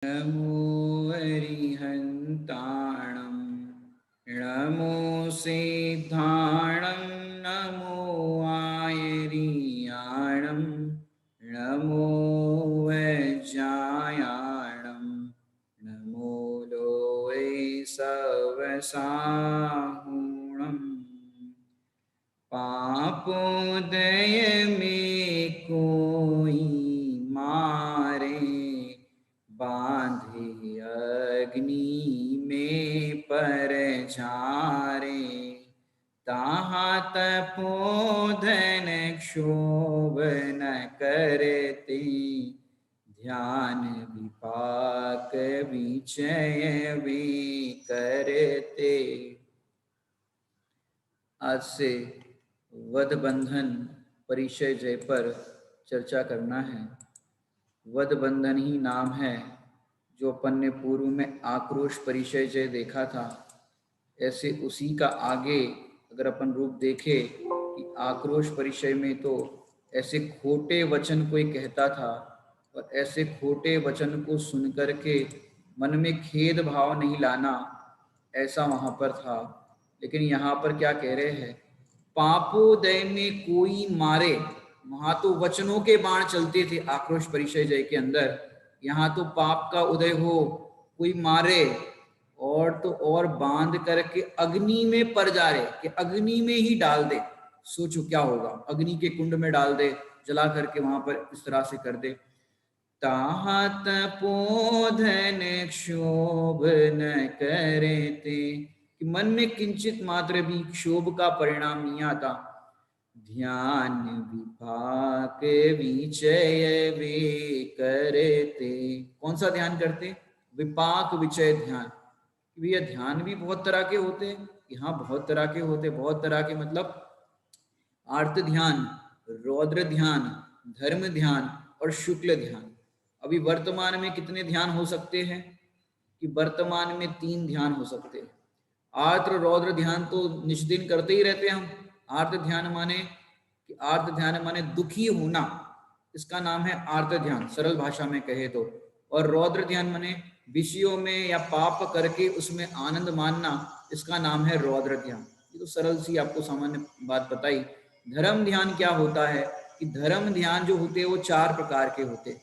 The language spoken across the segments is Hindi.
नमो अरिहन्ताणं नमो सिद्धाणं नमो आयरियाणं नमो वज्रायाणं नमो लोये सवसाहुणम् पापोदय में कोई मारे बांधे अग्नि में पर झारे ताहा तपोधन क्षोभ न करते ध्यान विपाक विचय वे करते। आज से वध बंधन परिचय जय पर चर्चा करना है। वध बंधन ही नाम है जो अपन ने पूर्व में आक्रोश परिचय जय देखा था। ऐसे उसी का आगे अगर अपन रूप देखें कि आक्रोश परिचय में तो ऐसे खोटे वचन कोई कहता था और ऐसे खोटे वचन को सुन करके मन में खेद भाव नहीं लाना, ऐसा वहां पर था। लेकिन यहाँ पर क्या कह रहे हैं, पापोदय में कोई मारे। वहां तो वचनों के बाण चलते थे आक्रोश परिचय जय के अंदर, यहाँ तो पाप का उदय हो, कोई मारे और तो और बांध करके अग्नि में पर जा रहे कि अग्नि में ही डाल दे। सोचो क्या होगा, अग्नि के कुंड में डाल दे, जला करके वहां पर इस तरह से कर दे। ताहा तपोधन क्षोभ न करते, कि मन में किंचित मात्र भी क्षोभ का परिणाम नहीं आता। ध्यान विपाक विचय वे करते। कौन सा ध्यान करते? विपाक विचय ध्यान। भैया ध्यान भी बहुत तरह के होते हैं। यहाँ बहुत तरह के होते, बहुत तरह के मतलब आर्त ध्यान, रौद्र ध्यान, धर्म ध्यान और शुक्ल ध्यान। अभी वर्तमान में कितने ध्यान हो सकते हैं? कि वर्तमान में 3 ध्यान हो सकते हैं। आर्द्र रौद्र ध्यान तो निष्दिन करते ही रहते हैं हम। आर्त ध्यान माने कि आर्त ध्यान माने दुखी होना, इसका नाम है आर्त ध्यान सरल भाषा में कहे तो। और रौद्र ध्यान माने विषयों में या पाप करके उसमें आनंद मानना, इसका नाम है रौद्र ध्यान। ये तो सरल सी आपको सामान्य बात बताई। धर्म ध्यान क्या होता है कि धर्म ध्यान जो होते हैं वो 4 प्रकार के होते हैं।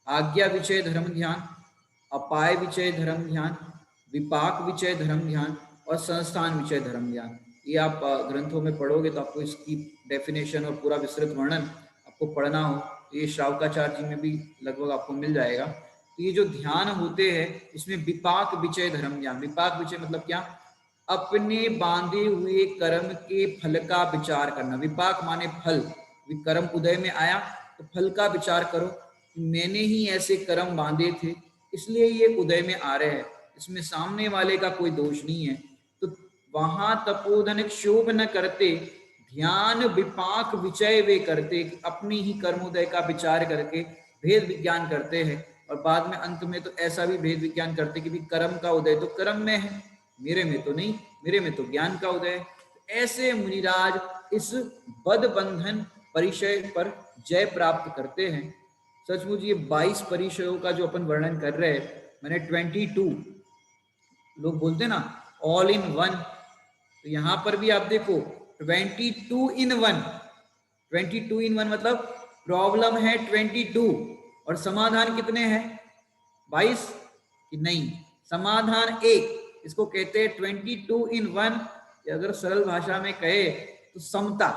आज्ञा विचय धर्म ध्यान, अपाय विचय धर्म ध्यान, विपाक विचय धर्म ध्यान और संस्थान विचय धर्म ध्यान। ये आप ग्रंथों में पढ़ोगे तो आपको इसकी डेफिनेशन और पूरा विस्तृत वर्णन आपको पढ़ना हो तो ये श्रावकाचार्य जी में भी लगभग आपको मिल जाएगा। तो ये जो ध्यान होते हैं इसमें विपाक विचय धर्म ध्यान। विपाक विचय मतलब क्या? अपने बांधे हुए कर्म के फल का विचार करना। विपाक माने फल। कर्म उदय में आया तो फल का विचार करो, मैंने ही ऐसे कर्म बांधे थे इसलिए ये उदय में आ रहे हैं, इसमें सामने वाले का कोई दोष नहीं है। तो वहां तपोधन क्षोभ न करते, ध्यान विपाक विचय वे करते, अपने ही कर्मोदय का विचार करके भेद विज्ञान करते हैं। और बाद में अंत में तो ऐसा भी भेद विज्ञान करते कि भी कर्म का उदय तो कर्म में है, मेरे में तो नहीं, मेरे में तो ज्ञान का उदय है। ऐसे मुनिराज इस बद बंधन परिचय पर जय प्राप्त करते हैं। सचमुच ये 22 परिचयों का जो अपन वर्णन कर रहे हैं, मैंने 22 लोग बोलते ना ऑल इन वन, तो यहां पर भी आप देखो 22 इन वन। 22 इन वन मतलब प्रॉब्लम है 22 और समाधान कितने हैं? 22 कि नहीं, समाधान एक। इसको कहते हैं 22 इन वन। अगर सरल भाषा में कहे तो समता।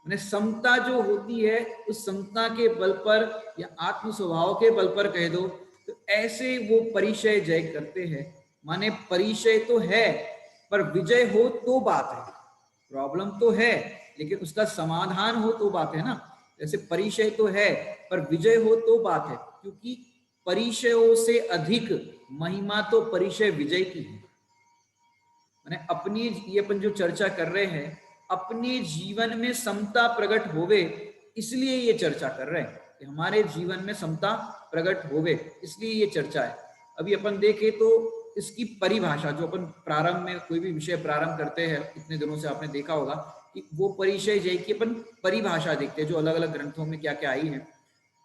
मैंने समता जो होती है उस समता के बल पर या आत्म स्वभाव के बल पर कह दो तो ऐसे वो परिचय जय करते हैं। माने परिचय तो है पर विजय हो तो बात है। प्रॉब्लम तो है लेकिन उसका समाधान हो तो बात है ना। जैसे परिचय तो है पर विजय हो तो बात है, क्योंकि परिचयों से अधिक महिमा तो परिचय विजय की है। मैंने अपनी ये अपन जो चर्चा कर रहे हैं अपने जीवन में समता प्रकट होवे, इसलिए ये चर्चा कर रहे हैं कि हमारे जीवन में समता प्रकट होवे, इसलिए ये चर्चा है। अभी अपन देखें तो इसकी परिभाषा जो अपन प्रारंभ में कोई भी विषय प्रारंभ करते हैं, इतने दिनों से आपने देखा होगा कि वो परिचय जय की अपन परिभाषा देखते हैं जो अलग अलग ग्रंथों में क्या क्या आई है।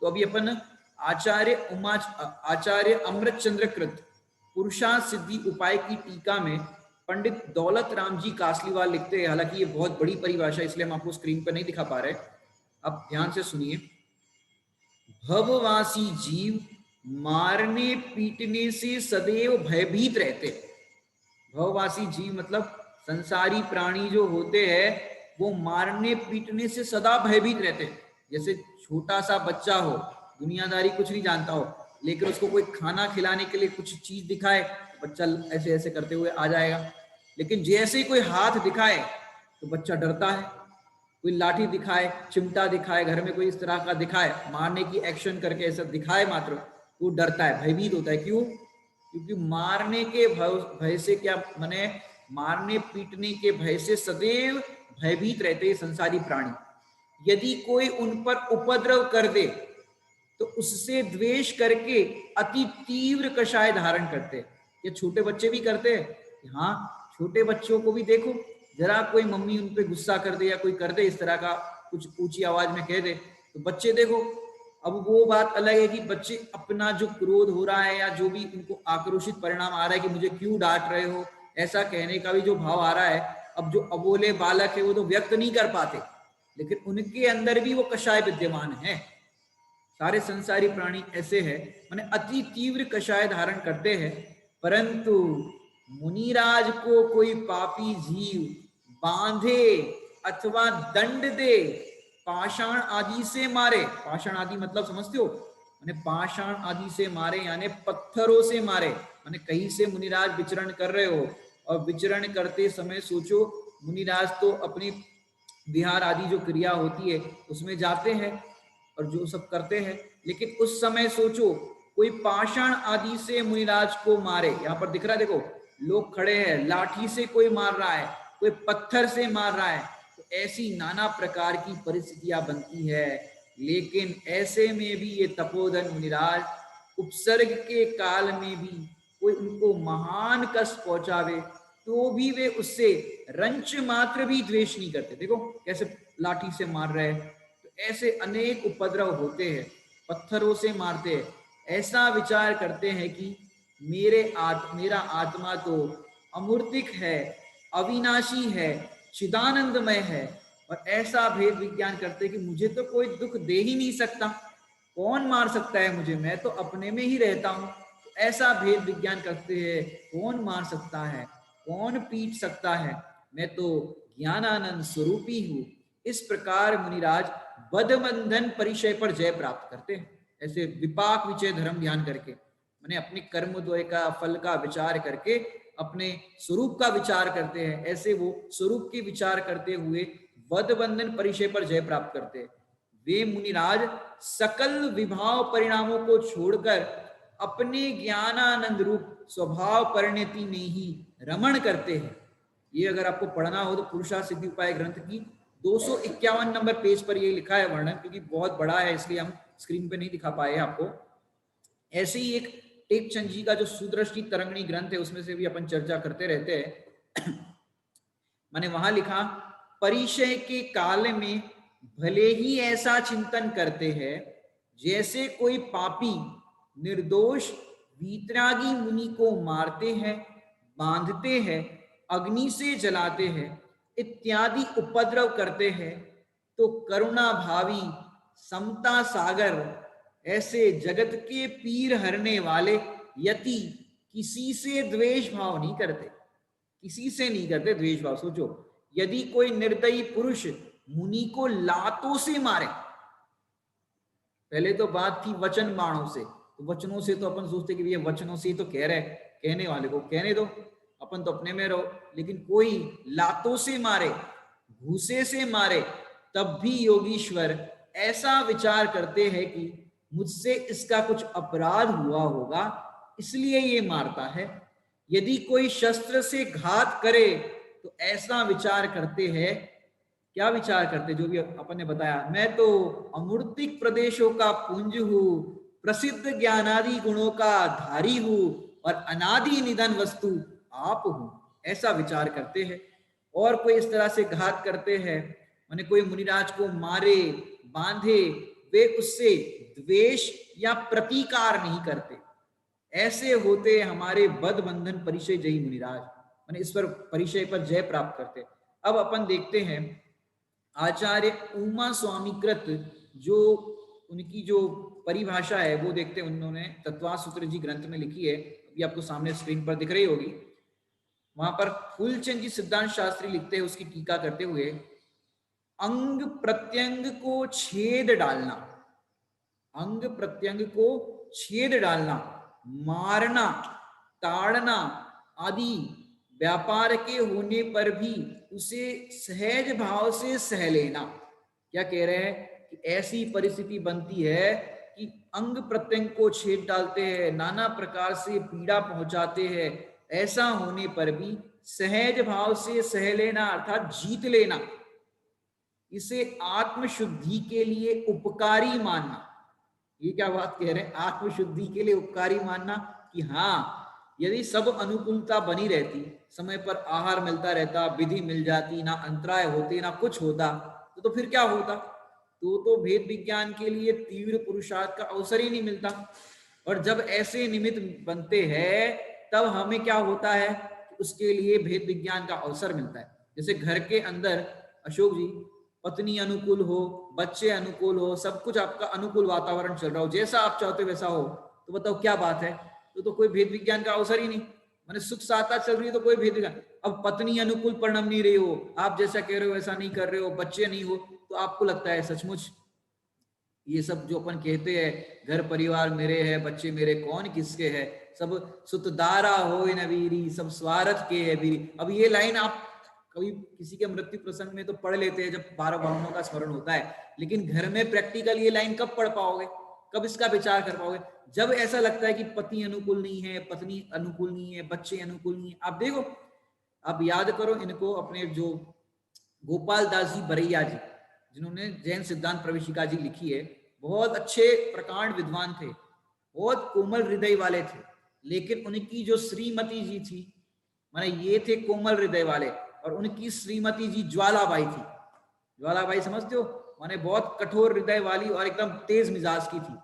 तो अभी अपन आचार्य अमृत चंद्रकृत पुरुषार्थ सिद्धि उपाय की टीका में पंडित दौलत राम जी कासलीवाल लिखते हैं, हालांकि ये बहुत बड़ी परिभाषा इसलिए हम आपको स्क्रीन पर नहीं दिखा पा रहे, आप ध्यान से सुनिए। भववासी जीव मारने पीटने से सदैव भयभीत रहते। भववासी जीव मतलब संसारी प्राणी जो होते हैं वो मारने पीटने से सदा भयभीत रहते हैं। जैसे छोटा सा बच्चा हो, दुनियादारी कुछ नहीं जानता हो, लेकिन उसको कोई खाना खिलाने के लिए कुछ चीज दिखाए, बच्चा ऐसे ऐसे करते हुए आ जाएगा। लेकिन जैसे ही कोई हाथ दिखाए तो बच्चा डरता है। कोई लाठी दिखाए, चिमटा दिखाए, घर में कोई इस तरह का दिखाए, मारने की एक्शन करके ऐसा दिखाए मात्र, वो डरता है, भयभीत होता है। क्यों? क्योंकि मारने के भय से, क्या माने, मारने पीटने के भय से सदैव भयभीत रहते हैं संसारी प्राणी। यदि कोई उन पर उपद्रव कर दे तो उससे द्वेष करके अति तीव्र कषाय धारण करते। ये छोटे बच्चे भी करते हैं। हाँ, छोटे बच्चों को भी देखो, जरा कोई मम्मी उन पे गुस्सा कर दे या कोई कर दे इस तरह का कुछ ऊंची आवाज में कह दे तो बच्चे देखो। अब वो बात अलग है कि बच्चे अपना जो क्रोध हो रहा है या जो भी उनको आक्रोशित परिणाम आ रहा है कि मुझे क्यों डांट रहे हो, ऐसा कहने का भी जो भाव आ रहा है, अब जो अबोले बालक है वो तो व्यक्त नहीं कर पाते, लेकिन उनके अंदर भी वो कषाय विद्यमान है। सारे संसारी प्राणी ऐसे हैं, माने अति तीव्र कषाय धारण करते हैं। परंतु मुनिराज को कोई पापी जीव बांधे अथवा दंड दे, पाषाण आदि से मारे, पाषाण आदि मतलब समझते हो, माने पाषाण आदि से मारे यानी पत्थरों से मारे। माने कहीं से मुनिराज विचरण कर रहे हो और विचरण करते समय सोचो, मुनिराज तो अपनी विहार आदि जो क्रिया होती है उसमें जाते हैं और जो सब करते हैं, लेकिन उस समय सोचो कोई पाषाण आदि से मुनिराज को मारे। यहाँ पर दिख रहा है, देखो लोग खड़े हैं, लाठी से कोई मार रहा है, कोई पत्थर से मार रहा है, तो ऐसी नाना प्रकार की परिस्थितियां बनती है। लेकिन ऐसे में भी ये तपोधन मुनिराज उपसर्ग के काल में भी कोई उनको महान कष्ट पहुंचावे तो भी वे उससे रंच मात्र भी द्वेष नहीं करते। देखो कैसे लाठी से मार रहे हैं, तो ऐसे अनेक उपद्रव होते हैं, पत्थरों से मारते हैं, ऐसा विचार करते हैं कि मेरा आत्मा तो अमूर्तिक है, अविनाशी है, चिदानंदमय है, और ऐसा भेद विज्ञान करते कि मुझे तो कोई दुख दे ही नहीं सकता, कौन मार सकता है मुझे, मैं तो अपने में ही रहता हूं। ऐसा भेद विज्ञान करते हैं, कौन मार सकता है, कौन पीट सकता है, मैं तो ज्ञानानंद स्वरूपी हूं। इस प्रकार मुनिराज बद्धबंधन परिचय पर जय प्राप्त करते हैं। ऐसे विपाक विचय धर्म ध्यान करके, मैंने अपने कर्मद्वय का फल का विचार करके अपने स्वरूप का विचार करते हैं, ऐसे वो स्वरूप के विचार करते हुए बद्धबंधन परिचय पर जय प्राप्त करते हैं। वे मुनिराज सकल विभाव परिणामों को छोड़कर अपने ज्ञानानंद रूप स्वभाव परिणति में ही रमण करते हैं। ये अगर आपको पढ़ना हो तो पुरुषार्थ सिद्धि उपाय ग्रंथ की 251 नंबर पेज पर ये लिखा है वर्णन, क्योंकि बहुत बड़ा है इसलिए हम स्क्रीन पे नहीं दिखा पाए आपको। ऐसे ही एक टेकचंद जी का जो सुदृष्टि तरंगिणी ग्रंथ है उसमें से भी अपन चर्चा करते रहते हैं। मैंने वहां लिखा, परिचय के काल में भले ही ऐसा चिंतन करते हैं जैसे कोई पापी निर्दोष वीतरागी मुनि को मारते हैं, बांधते हैं, अग्नि से जलाते हैं, इत्यादि उपद्रव करते हैं, तो करुणा भावी समता सागर ऐसे जगत के पीर हरने वाले यति किसी से द्वेष भाव नहीं करते, किसी से नहीं करते द्वेष भाव। सोचो, यदि कोई निर्दयी पुरुष मुनि को लातों से मारे, पहले तो बात थी वचन बाणों से, तो वचनों से तो अपन सोचते कि ये वचनों से ही तो कह रहे, कहने वाले को कहने दो, अपन तो अपने में रहो, लेकिन कोई लातों से मारे, घूसे से मारे, तब भी योगीश्वर ऐसा विचार करते हैं कि मुझसे इसका कुछ अपराध हुआ होगा इसलिए ये मारता है। यदि कोई शस्त्र से घात करे तो ऐसा विचार करते हैं, क्या विचार करते, जो भी अपन ने बताया, मैं तो अमूर्तिक प्रदेशों का पुंज हूं, प्रसिद्ध ज्ञानादि गुणों का धारी हूं और अनादि निधन वस्तु आप हूं, ऐसा विचार करते हैं। और कोई इस तरह से घात करते हैं, माने कोई मुनिराज को मारे, बांधे, वे उससे द्वेष या प्रतिकार नहीं करते। ऐसे होते हमारे बद बंधन परिचय जयी मुनिराज, मैंने इस पर परिचय पर जय प्राप्त करते। अब अपन देखते हैं आचार्य उमा स्वामीकृत जो उनकी जो परिभाषा है वो देखते हैं, उन्होंने तत्वासूत्र जी ग्रंथ में लिखी है, अभी आपको सामने स्क्रीन पर दिख रही होगी। वहां पर फूलचंद जी सिद्धांत शास्त्री लिखते हैं उसकी टीका करते हुए, अंग प्रत्यंग को छेद डालना, अंग प्रत्यंग को छेद डालना, मारना, ताड़ना आदि व्यापार के होने पर भी उसे सहज भाव से सह लेना। क्या कह रहे हैं कि ऐसी परिस्थिति बनती है कि अंग प्रत्यंग को छेद डालते हैं, नाना प्रकार से पीड़ा पहुंचाते हैं, ऐसा होने पर भी सहज भाव से सह लेना अर्थात जीत लेना, इसे आत्मशुद्धि के लिए उपकारी मानना। ये क्या बात कह रहे हैं, आत्मशुद्धि के लिए उपकारी मानना कि हाँ यदि सब अनुकूलता बनी रहती, समय पर आहार मिलता रहता, विधि मिल जाती, ना अंतराय होते ना कुछ होता, तो फिर क्या होता, तो भेद विज्ञान के लिए तीव्र पुरुषार्थ का अवसर ही नहीं मिलता। और जब ऐसे निमित्त बनते हैं तब हमें क्या होता है, उसके लिए भेद विज्ञान का अवसर मिलता है। जैसे घर के अंदर अशोक जी पत्नी अनुकूल हो, बच्चे अनुकूल हो, सब कुछ आपका अनुकूल वातावरण चल रहा हो, जैसा आप चाहते हो वैसा हो, तो बताओ क्या बात है, तो कोई भेद विज्ञान का अवसर ही नहीं। मैंने सुख साता चल रही है तो कोई भेद विज्ञान। अब पत्नी अनुकूल परिणम नहीं रही हो, आप जैसा कह रहे हो वैसा नहीं कर रहे हो, बच्चे नहीं हो, तो आपको लगता है सचमुच ये सब जो अपन कहते हैं घर परिवार मेरे है, बच्चे मेरे कौन किसके है, सब सुतदारा हो नवीरी, सब स्वार्थ के है बीरी। अब ये लाइन आप कभी किसी के मृत्यु प्रसंग में तो पढ़ लेते हैं जब 12 भावों का स्मरण होता है, लेकिन घर में प्रैक्टिकल ये लाइन कब पढ़ पाओगे, कब इसका विचार कर पाओगे, जब ऐसा लगता है कि पति अनुकूल नहीं है, पत्नी अनुकूल नहीं है, बच्चे अनुकूल नहीं है। आप देखो, आप याद करो इनको, अपने जो गोपाल दास जी बरैया जी जिन्होंने जैन सिद्धांत प्रवेशिका जी लिखी है, बहुत अच्छे प्रकांड विद्वान थे, बहुत कोमल हृदय वाले थे, लेकिन उनकी जो श्रीमती जी थी, माने ये थे कोमल हृदय वाले, और उनकी श्रीमती जी ज्वालाबाई थी। ज्वालाबाई समझते हो, माने बहुत कठोर हृदय वाली और एकदम तेज मिजाज की थी।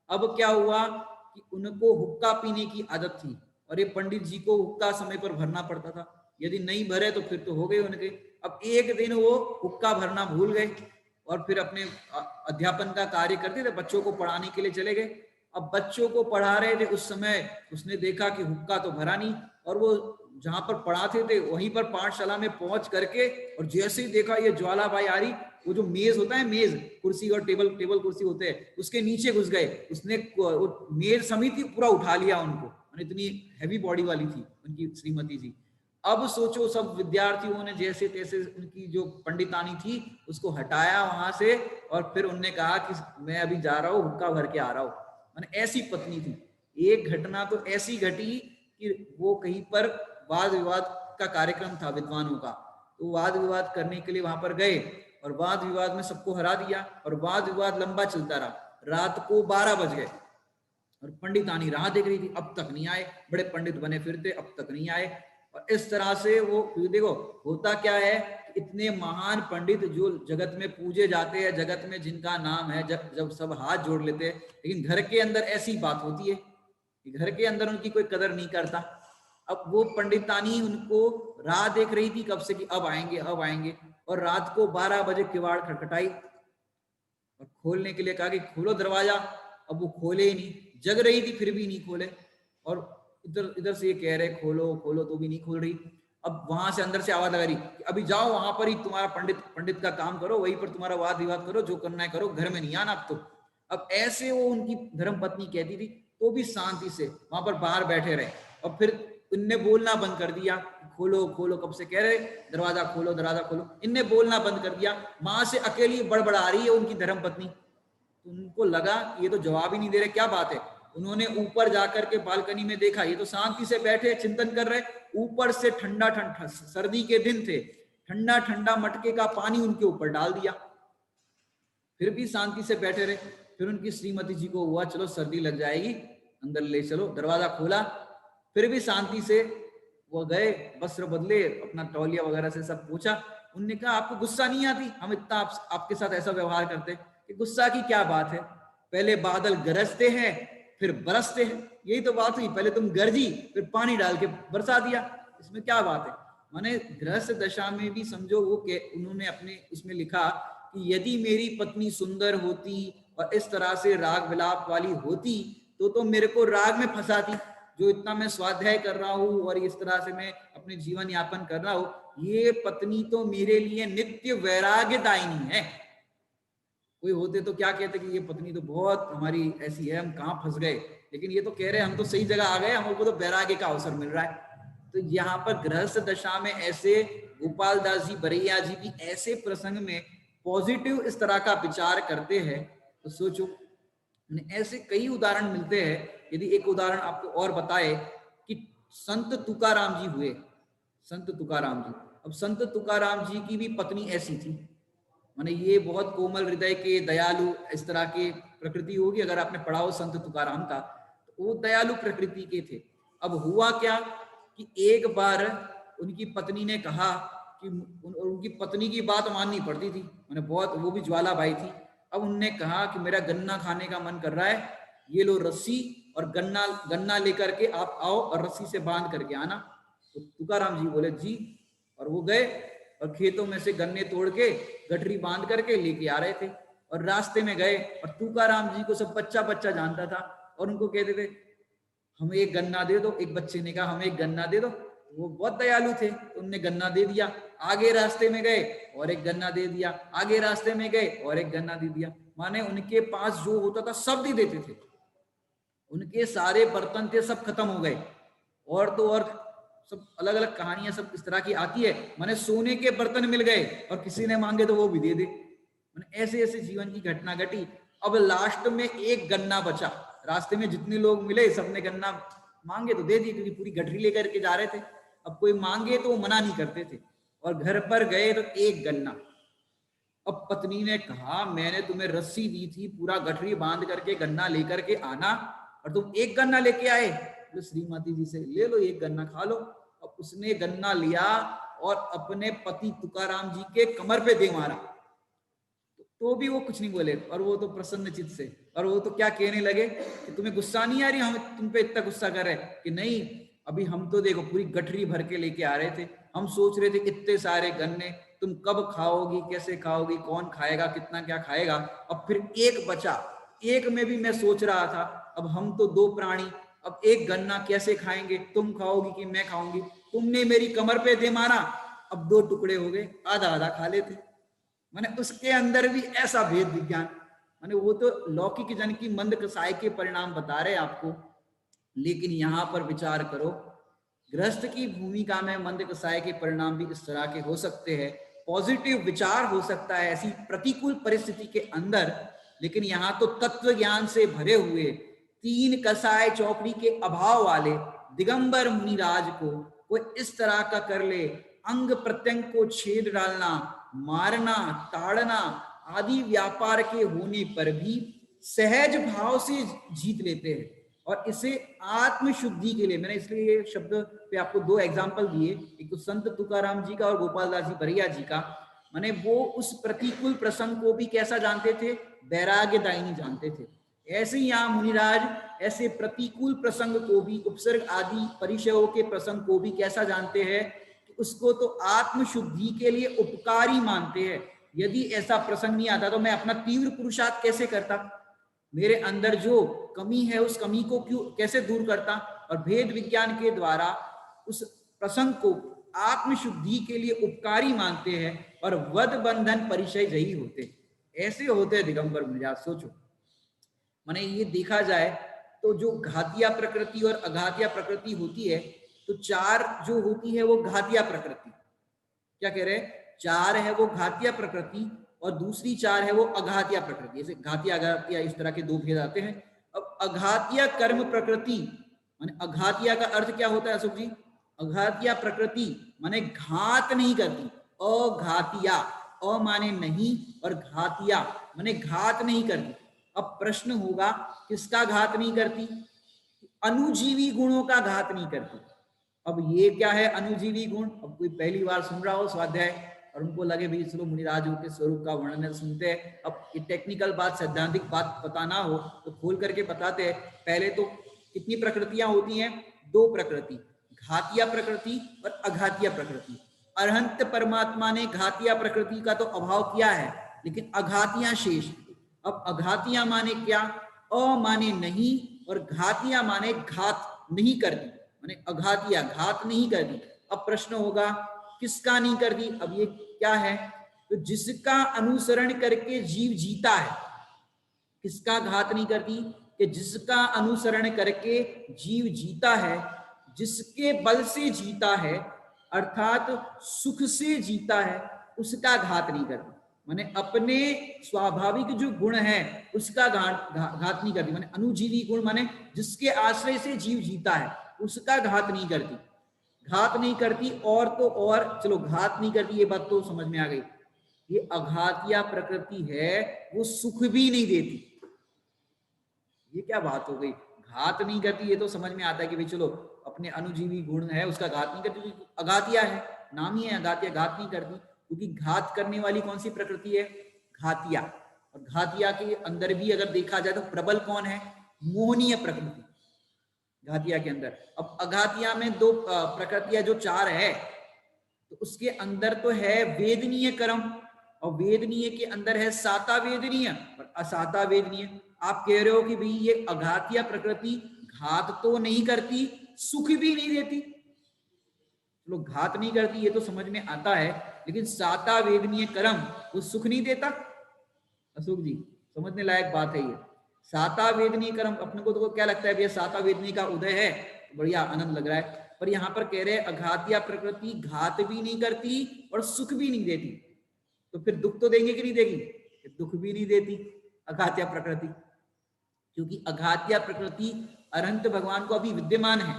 अब क्या हुआ कि उनको हुक्का पीने की आदत थी, और ये पंडित जी को हुक्का समय पर भरना पड़ता था, यदि नहीं भरे तो फिर तो हो गए उनके। अब एक दिन वो हुक्का भरना भूल गए और फिर अपने अध्यापन का कार्य करते थे, बच्चों को पढ़ाने के लिए चले गए। अब बच्चों को पढ़ा रहे थे, उस समय उसने देखा कि हुक्का तो भरा नहीं, और वो जहां पर पढ़ाते थे वहीं पर पाठशाला में पहुंच करके, और जैसे ही देखा ये ज्वालाबाई आ रही, वो जो मेज होता है, मेज कुर्सी और टेबल कुर्सी होते हैं, उसके नीचे घुस गए, उसने वो मेज समिति पूरा उठा लिया उनको, इतनी हैवी बॉडी वाली थी उनकी श्रीमती जी। अब सोचो, सब विद्यार्थियों ने जैसे तैसे उनकी जो पंडितानी थी उसको हटाया वहां से, और फिर उनने कहा कि मैं अभी जा रहा हूँ, हुक्का भर के आ रहा हूँ। मैंने ऐसी पत्नी थी। एक घटना तो ऐसी घटी कि वो कहीं पर वाद विवाद का कार्यक्रम था विद्वानों का, तो वाद विवाद करने के लिए वहां पर गए, और वाद विवाद में सबको हरा दिया, और वाद विवाद लंबा चलता रहा। रात को 12 बज गए और पंडितानी राह देख रही थी, अब तक नहीं आए, बड़े पंडित बने फिरते, अब तक नहीं आए। और इस तरह से वो देखो होता क्या है, इतने महान पंडित जो जगत में पूजे जाते हैं, जगत में जिनका नाम है, जब सब हाथ जोड़ लेते हैं, लेकिन घर के अंदर ऐसी बात होती है कि घर के अंदर उनकी कोई कदर नहीं करता। अब वो पंडितानी उनको राह देख रही थी कब से कि अब आएंगे अब आएंगे, और रात को 12 बजे किवाड़ खटखटाई और खोलने के लिए कहा कि खोलो दरवाजा। अब वो खोले ही नहीं, जग रही थी फिर भी नहीं खोले, और इधर इधर से ये कह रहे खोलो खोलो तो भी नहीं खोल रही। अब वहां से अंदर से आवाज लगा रही कि अभी जाओ वहां पर ही तुम्हारा पंडित का काम करो, वहीं पर तुम्हारा वाद विवाद करो, जो करना है करो, घर में नहीं आना अब तो। अब ऐसे वो उनकी धर्म पत्नी कहती थी, तो भी शांति से वहां पर बाहर बैठे रहे, और फिर इनने बोलना बंद कर दिया, खोलो खोलो कब से कह रहे, दरवाजा खोलो दरवाजा खोलो, इनने बोलना बंद कर दिया। वहां से अकेली बड़बड़ा रही है उनकी धर्म पत्नी, तो उनको लगा ये तो जवाब ही नहीं दे रहे, क्या बात है। उन्होंने ऊपर जाकर के बालकनी में देखा, ये तो शांति से बैठे चिंतन कर रहे, ऊपर से ठंडा ठंडा, सर्दी के दिन थे, ठंडा ठंडा मटके का पानी उनके ऊपर डाल दिया, फिर भी शांति से बैठे रहे। फिर उनकी श्रीमती जी को हुआ चलो सर्दी लग जाएगी, अंदर ले चलो, दरवाजा खोला, फिर भी शांति से वो गए, वस्त्र बदले, अपना तौलिया वगैरह से सब पूछा। उनने कहा आपको गुस्सा नहीं आती हम इतना आपके साथ ऐसा व्यवहार करते, कि गुस्सा की क्या बात है, पहले बादल गरजते हैं फिर बरसते हैं, यही तो बात हुई, पहले तुम गरजी फिर पानी डाल के बरसा दिया, इसमें क्या बात है। माने गृहस्थ दशा में भी समझो वो उन्होंने अपने उसमें लिखा कि यदि मेरी पत्नी सुंदर होती और इस तरह से राग विलाप वाली होती तो मेरे को राग में फंसाती, जो इतना मैं स्वाध्याय कर रहा हूँ और इस तरह से मैं अपने जीवन यापन कर रहा हूँ, ये पत्नी तो मेरे लिए नित्य वैराग्यदायिनी है। कोई होते तो क्या कहते कि ये पत्नी तो बहुत हमारी ऐसी है, हम कहाँ फंस गए, लेकिन ये तो कह रहे हैं हम तो सही जगह आ गए, हमको तो वैराग्य का अवसर मिल रहा है। तो यहाँ पर गृहस्थ दशा में ऐसे गोपाल दास जी बरैया जी भी ऐसे प्रसंग में पॉजिटिव इस तरह का विचार करते हैं। तो सोचो ऐसे कई उदाहरण मिलते हैं। यदि एक उदाहरण आपको और बताए कि संत तुकाराम जी हुए, संत तुकाराम जी, अब संत तुकाराम जी की भी पत्नी ऐसी थी, माने ये बहुत कोमल हृदय के दयालु इस तरह के प्रकृति होगी, अगर आपने पढ़ा हो संत तुकाराम का तो वो दयालु प्रकृति के थे। अब हुआ क्या कि एक बार उनकी पत्नी ने कहा कि उनकी पत्नी की बात माननी पड़ती थी, मैंने बहुत, वो भी ज्वाला बाई थी। अब उनने कहा कि मेरा गन्ना खाने का मन कर रहा है, ये लो रस्सी और गन्ना गन्ना लेकर के आप आओ और रस्सी से बांध करके आना। तो तुकाराम जी बोले जी, और वो गए और खेतों में से गन्ने तोड़ के गठरी बांध करके लेके आ रहे थे। और रास्ते में गए और तुकाराम जी को सब बच्चा बच्चा जानता था और उनको कहते थे हमें एक गन्ना दे दो, एक बच्चे ने कहा हमें एक गन्ना दे दो, वो बहुत दयालु थे, उनने गन्ना दे दिया। आगे रास्ते में गए और एक गन्ना दे दिया, आगे रास्ते में गए और एक गन्ना दे दिया। माने उनके पास जो होता था सब दे देते थे, उनके सारे बर्तन थे सब खत्म हो गए। और तो और सब अलग अलग कहानियां सब इस तरह की आती है, माने सोने के बर्तन मिल गए और किसी ने मांगे तो वो भी दे दे। माने ऐसे ऐसे जीवन की घटना घटी। अब लास्ट में एक गन्ना बचा, रास्ते में जितने लोग मिले सबने गन्ना मांगे तो दे दिए, क्योंकि पूरी गठरी लेकर के जा रहे थे। अब कोई मांगे तो वो मना नहीं करते थे। और घर पर गए तो एक गन्ना। अब पत्नी ने कहा मैंने तुम्हें रस्सी दी थी पूरा गठरी बांध करके गन्ना लेकर के आना, और तुम एक गन्ना लेके आए। तो श्रीमती जी से ले लो एक गन्ना खा लो। अब उसने गन्ना लिया और अपने पति तुकाराम जी के कमर पे दे मारा, तो भी वो कुछ नहीं बोले, और वो तो प्रसन्न चित्त से, और वो तो क्या कहने लगे कि तुम्हें गुस्सा नहीं आ रही, हम तुम पे इतना गुस्सा कर रहे कि नहीं, अभी हम तो देखो पूरी गठरी भर के लेके आ रहे थे, हम सोच रहे थे इतने सारे गन्ने तुम कब खाओगी, कैसे खाओगी, कौन खाएगा, कितना क्या खाएगा, अब फिर एक बचा, एक में भी मैं सोच रहा था अब हम तो दो प्राणी, अब एक गन्ना कैसे खाएंगे, तुम खाओगी कि मैं खाऊंगी, तुमने मेरी कमर पे दे मारा, अब दो टुकड़े हो गए, आधा आधा खा लेते। माने उसके अंदर भी ऐसा भेद विज्ञान, माने वो तो लौकिक जन की मंद कसाय के परिणाम बता रहे आपको, लेकिन यहां पर विचार करो गृहस्थ की भूमिका में मंद कसाय के परिणाम भी इस तरह के हो सकते हैं। पॉजिटिव विचार हो सकता है ऐसी प्रतिकूल परिस्थिति के अंदर, लेकिन यहाँ तो तत्व ज्ञान से भरे हुए तीन कसाय चौकड़ी के अभाव वाले दिगंबर मुनिराज को कोई इस तरह का कर ले, अंग प्रत्यंग को छेद डालना, मारना, ताड़ना आदि व्यापार के होने पर भी सहज भाव से जीत लेते हैं। और इसे आत्मशुद्धि के लिए मैंने इसलिए ये शब्द पे आपको दो एग्जाम्पल दिए, एक तो संत तुकाराम जी का और गोपाल दास जी बरैया जी का। माने वो उस प्रतिकूल प्रसंग को भी कैसा जानते थे, वैराग्यदायिनी जानते थे। ऐसे ही यहाँ मुनिराज ऐसे प्रतिकूल प्रसंग को भी, उपसर्ग आदि परिचयों के प्रसंग को भी कैसा जानते हैं कि उसको तो आत्मशुद्धि के लिए उपकारी मानते हैं। यदि ऐसा प्रसंग नहीं आता तो मैं अपना तीव्र पुरुषार्थ कैसे करता, मेरे अंदर जो कमी है उस कमी को क्यों कैसे दूर करता, और भेद विज्ञान के द्वारा उस प्रसंग को आत्मशुद्धि के लिए उपकारी मानते हैं और वध बंधन परिचय यही होते, ऐसे होते हैं दिगंबर मुनिराज। सोचो माने ये देखा जाए तो जो घातिया प्रकृति और अघातिया प्रकृति होती है, तो चार जो होती है वो घातिया प्रकृति, क्या कह रहे हैं, चार है वो घातिया प्रकृति और दूसरी चार है वो अघातिया प्रकृति। जैसे घातिया अघातिया इस तरह के दो भेद आते हैं। अब अघातिया कर्म प्रकृति माने अघातिया का अर्थ क्या होता है अशोक जी, अघातिया प्रकृति माने घात नहीं करती, अघातिया, अ माने नहीं और घातिया माने घात नहीं करती। अब प्रश्न होगा किसका घात नहीं करती, अनुजीवी गुणों का घात नहीं करती। अब ये क्या है अनुजीवी गुण, अब कोई पहली बार सुन रहा हो स्वाध्याय और उनको लगे भाई चलो मुनिराजों के स्वरूप का वर्णन सुनते हैं। अब ये टेक्निकल बात, सैद्धांतिक बात पता ना हो तो खोल करके बताते हैं। पहले तो कितनी प्रकृतियां होती हैं? दो प्रकृति, घातीय प्रकृति और अघातीय प्रकृति। अरहंत परमात्मा ने घातीय प्रकृति का तो अभाव किया है, लेकिन अघातीय शेष। अब अघातीय माने क्या? अ माने नहीं और घातीय माने घात नहीं करती, माने अघातीय घात नहीं करती। अब प्रश्न होगा किसका नहीं करती? अब ये क्या है? तो जिसका अनुसरण करके जीव जीता है। किसका घात नहीं करती? कि जिसका अनुसरण करके जीव जीता है, जिसके बल से जीता है, अर्थात सुख से जीता है, उसका घात नहीं करती। माने अपने स्वाभाविक जो गुण है उसका घात नहीं करती। माने अनुजीवी गुण माने जिसके आश्रय से जीव जीता है उसका घात नहीं करती। घात नहीं करती और तो और, चलो घात नहीं करती ये बात तो समझ में आ गई। ये अघातीय प्रकृति है, वो सुख भी नहीं देती। ये क्या बात हो गई? घात नहीं करती ये तो समझ में आता है कि भाई चलो अपने अनुजीवी गुण है उसका घात नहीं करती। अघातीय है, नाम ही है अघातीय, घात नहीं करती। क्योंकि घात करने वाली कौन सी प्रकृति है? घातिया। और घातिया के अंदर भी अगर देखा जाए तो प्रबल कौन है? मोहनीय प्रकृति घातिया के अंदर। अब अघातिया में दो प्रकृतियां जो चार है, तो उसके अंदर तो है वेदनीय कर्म, और वेदनीय के अंदर है साता वेदनीय और असाता वेदनीय। आप कह रहे हो कि भाई ये अघातीय प्रकृति घात तो नहीं करती, सुख भी नहीं देती। चलो घात नहीं करती ये तो समझ में आता है, लेकिन साता वेदनीय कर्म वो सुख नहीं देता। अशोक जी समझने लायक बात है ये। साता वेदनीय कर्म, अपने को तो क्या लगता है भैया साता वेदनीय का उदय है, बढ़िया आनंद लग रहा है। पर यहाँ पर कह रहे हैं अघातीय प्रकृति घात भी नहीं करती और सुख भी नहीं देती। तो फिर दुख तो देंगे कि नहीं देगी? दुख भी नहीं देती अघातीय प्रकृति, क्योंकि अघातीय प्रकृति अनंत भगवान को अभी विद्यमान है।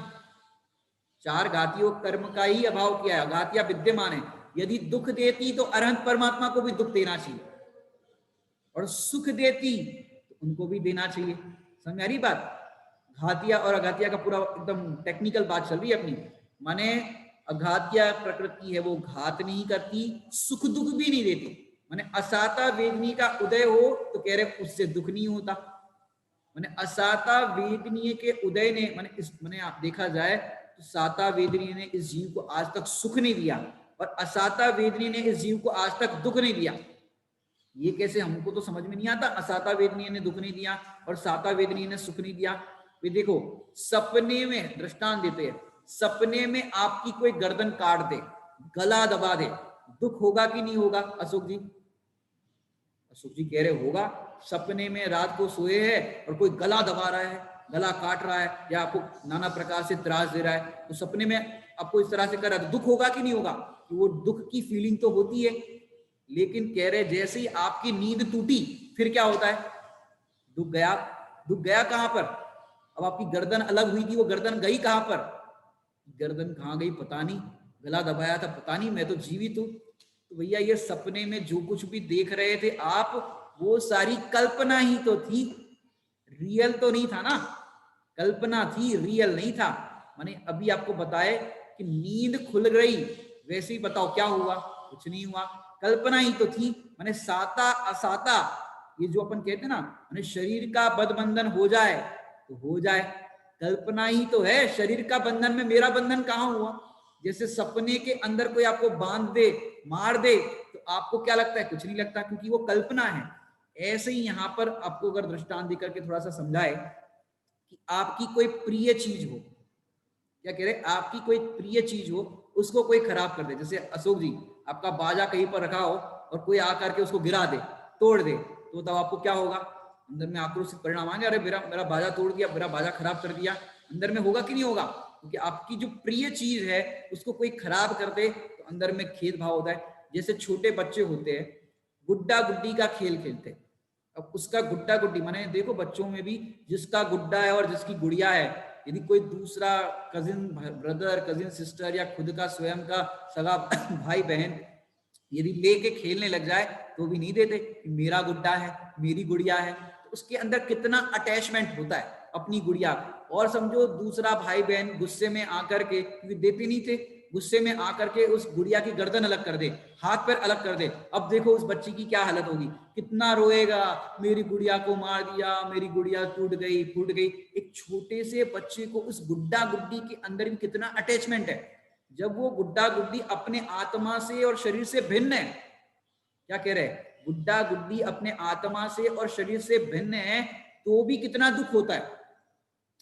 चार घातियों कर्म का ही अभाव किया है, अघातीय विद्यमान है। यदि दुख देती तो अरहंत परमात्मा को भी दुख देना चाहिए, और सुख देती तो उनको भी देना चाहिए। समझ आ रही बात? घातिया और अघातिया का पूरा एकदम टेक्निकल बात चल रही है अपनी। माने अघातिया प्रकृति है वो घात नहीं करती, सुख दुख भी नहीं देती। माने असाता वेदनी का उदय हो तो कह रहे उससे दुख नहीं होता। माने असाता वेदनीय के उदय ने, माने आप देखा जाए तो साता वेदनीय ने इस जीव को आज तक सुख नहीं दिया, और असाता वेदनीय ने इस जीव को आज तक दुख नहीं दिया। ये कैसे? हमको तो समझ में नहीं आता। असाता वेदनीय ने दुख नहीं दिया और साता वेदनीय ने सुख नहीं दिया। वे देखो सपने में दृष्टांत देते हैं, सपने में आपकी कोई गर्दन काट दे, गला दबा दे, दुख होगा कि नहीं होगा? अशोक जी, अशोक जी कह रहे होगा। सपने में रात को सोए हैं और कोई गला दबा रहा है, गला काट रहा है, या आपको नाना प्रकार से त्रास दे रहा है, तो सपने में आपको इस तरह से कर रहा है, दुख होगा कि नहीं होगा? वो दुख की फीलिंग तो होती है। लेकिन कह रहे जैसे ही आपकी नींद टूटी फिर क्या होता है? दुख गया। दुख गया कहां पर? अब आपकी गर्दन अलग हुई थी, वो गर्दन गई कहां पर? गर्दन कहां गई पता नहीं, गला दबाया था पता नहीं, मैं तो जीवित हूं। तो भैया ये सपने में जो कुछ भी देख रहे थे आप, वो सारी कल्पना ही तो थी, रियल तो नहीं था ना। कल्पना थी, रियल नहीं था। माने अभी आपको बताए कि नींद खुल गई, वैसे ही बताओ क्या हुआ? कुछ नहीं हुआ, कल्पना ही तो थी। माने साता असाता, ये जो अपन कहते हैं ना, माने शरीर का बंधन हो जाए तो हो जाए, कल्पना ही तो है। शरीर का बंधन में मेरा बंधन कहां हुआ? जैसे सपने के अंदर कोई आपको बांध दे, मार दे, तो आपको क्या लगता है? कुछ नहीं लगता, क्योंकि वो कल्पना है। ऐसे ही यहां पर आपको अगर दृष्टांत देकर के थोड़ा सा समझाए कि आपकी कोई प्रिय चीज हो, क्या कह रहे, आपकी कोई प्रिय चीज हो, उसको कोई खराब कर दे। जैसे अशोक जी आपका बाजा कहीं पर रखा हो और कोई आकर के उसको गिरा दे, तोड़ दे, तो तब आपको क्या होगा? अंदर में आक्रोशित परिणाम आएंगे, अरे मेरा बाजा तोड़ दिया, मेरा बाजा खराब कर दिया। अंदर में होगा कि नहीं होगा? क्योंकि आपकी जो प्रिय चीज है उसको कोई खराब कर दे तो अंदर में खेद भाव होता है। जैसे छोटे बच्चे होते हैं, गुड्डा गुड्डी का खेल खेलते हैं। अब उसका गुड्डा गुड्डी, माने देखो बच्चों में भी जिसका गुड्डा है और जिसकी गुड़िया है, यदि कोई दूसरा कजिन ब्रदर, कजिन सिस्टर, या खुद का स्वयं का सगा भाई बहन यदि लेके खेलने लग जाए तो भी नहीं देते कि मेरा गुड्डा है, मेरी गुड़िया है। तो उसके अंदर कितना अटैचमेंट होता है अपनी गुड़िया। और समझो दूसरा भाई बहन गुस्से में आकर के, क्योंकि देते नहीं थे, गुस्से में आकर के उस गुड़िया की गर्दन अलग कर दे, हाथ पैर अलग कर दे, अब देखो उस बच्ची की क्या हालत होगी, कितना रोएगा, मेरी गुड़िया को मार दिया, मेरी गुड़िया टूट गई फूट गई। एक छोटे से बच्चे को उस गुड्डा गुड्डी के अंदर भी कितना अटैचमेंट है, जब वो गुड्डा गुड्डी अपने आत्मा से और शरीर से भिन्न है। क्या कह रहे हैं, गुड्डा गुड्डी अपने आत्मा से और शरीर से भिन्न है, तो भी कितना दुख होता है।